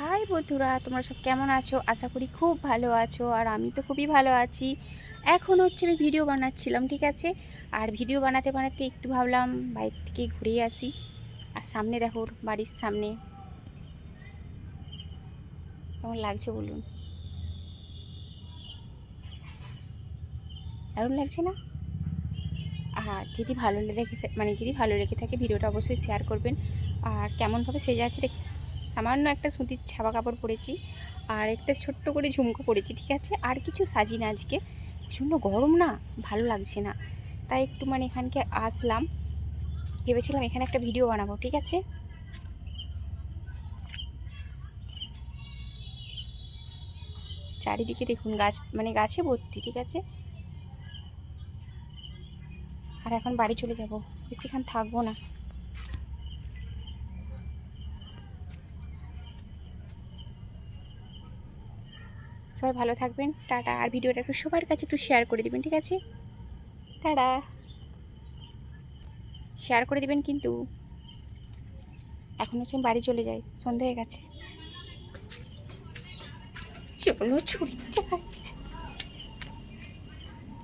High বন্ধুরা, তোমরা সব কেমন আছো? আশা করি খুব ভালো আছো। আর আমি তো খুবই ভালো আছি। এখন হচ্ছে আমি ভিডিও বানাচ্ছিলাম, ঠিক আছে। আর ভিডিও বানাতে বানাতে একটু ভাবলাম বাইরে থেকে ঘুরে আসি। আর সামনে দেখো, বাড়ির সামনে কেমন লাগছে বলুন? দারুণ লাগছে না? যদি ভালো লেগে যদি ভালো লেগে থাকে ভিডিওটা অবশ্যই শেয়ার করবেন। আর কেমনভাবে সেজে আছে দেখ, সামান্য একটা সুতির ছাপা কাপড় পরেছি আর একটা ছোট্ট করে ঝুমকো পরেছি, ঠিক আছে। আর কিছু সাজি না, আজকে প্রচণ্ড গরম না, ভালো লাগছে না, তাই একটু এখানকে আসলাম। ভেবেছিলাম এখানে একটা ভিডিও বানাবো, ঠিক আছে। চারিদিকে দেখুন গাছ, গাছে ভর্তি, ঠিক আছে। আর এখন বাড়ি চলে যাব, বেশিক্ষণ থাকবো না। সবাই ভালো থাকবেন, টাটা। আর ভিডিওটা একটু সবার কাছে একটু শেয়ার করে দিবেন, ঠিক আছে। টাটা, শেয়ার করে দিবেন কিন্তু। এখন হচ্ছে আমি বাড়ি চলে যাই, সন্ধে হয়ে গেছে। চলো ছুরি চাই।